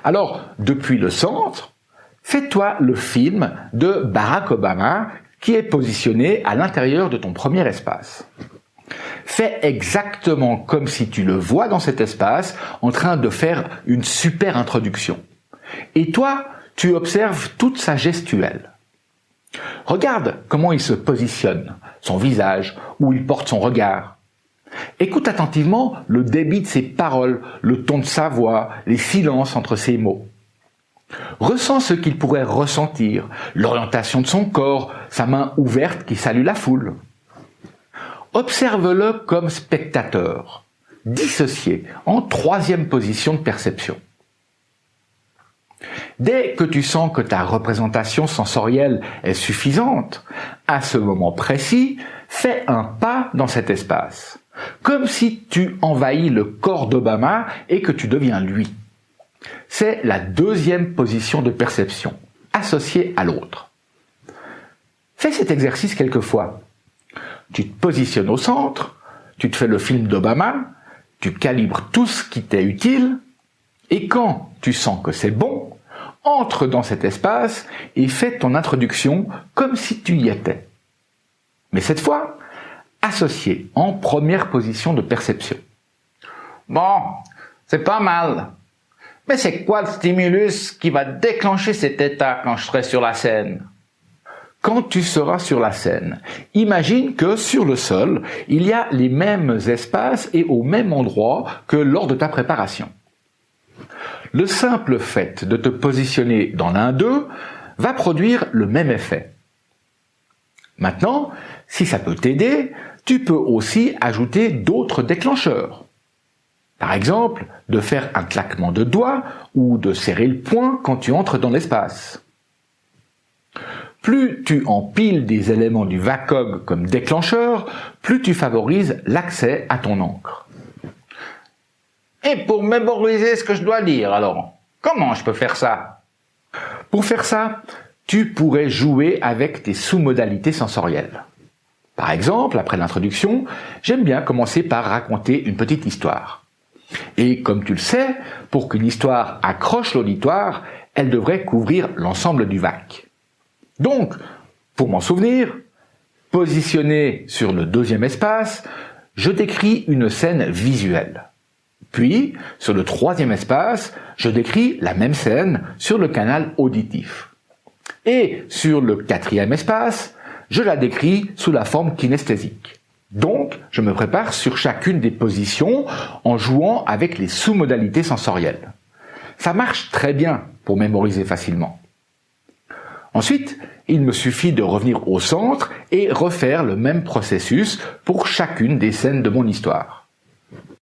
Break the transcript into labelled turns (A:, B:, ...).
A: Alors, depuis le centre, fais-toi le film de Barack Obama qui est positionné à l'intérieur de ton premier espace. Fais exactement comme si tu le vois dans cet espace en train de faire une super introduction. Et toi, tu observes toute sa gestuelle. Regarde comment il se positionne, son visage, où il porte son regard. Écoute attentivement le débit de ses paroles, le ton de sa voix, les silences entre ses mots. Ressens ce qu'il pourrait ressentir, l'orientation de son corps, sa main ouverte qui salue la foule. Observe-le comme spectateur, dissocié, en troisième position de perception. Dès que tu sens que ta représentation sensorielle est suffisante, à ce moment précis, fais un pas dans cet espace, comme si tu envahis le corps d'Obama et que tu deviens lui. C'est la deuxième position de perception, associée à l'autre. Fais cet exercice quelques fois. Tu te positionnes au centre, tu te fais le film d'Obama, tu calibres tout ce qui t'est utile, et quand tu sens que c'est bon, entre dans cet espace et fais ton introduction comme si tu y étais. Mais cette fois, associé en première position de perception.
B: Bon, c'est pas mal. Mais c'est quoi le stimulus qui va déclencher cet état quand je serai sur la scène?
A: Quand tu seras sur la scène, imagine que sur le sol, il y a les mêmes espaces et au même endroit que lors de ta préparation. Le simple fait de te positionner dans l'un d'eux va produire le même effet. Maintenant, si ça peut t'aider, tu peux aussi ajouter d'autres déclencheurs. Par exemple, de faire un claquement de doigts ou de serrer le poing quand tu entres dans l'espace. Plus tu empiles des éléments du VACOG comme déclencheur, plus tu favorises l'accès à ton encre.
B: Et pour mémoriser ce que je dois dire, alors, comment je peux faire ça?
A: Pour faire ça, tu pourrais jouer avec tes sous-modalités sensorielles. Par exemple, après l'introduction, j'aime bien commencer par raconter une petite histoire. Et comme tu le sais, pour qu'une histoire accroche l'auditoire, elle devrait couvrir l'ensemble du VAC. Donc, pour m'en souvenir, positionné sur le deuxième espace, je décris une scène visuelle. Puis, sur le troisième espace, je décris la même scène sur le canal auditif. Et sur le quatrième espace, je la décris sous la forme kinesthésique. Donc, je me prépare sur chacune des positions en jouant avec les sous-modalités sensorielles. Ça marche très bien pour mémoriser facilement. Ensuite, il me suffit de revenir au centre et refaire le même processus pour chacune des scènes de mon histoire.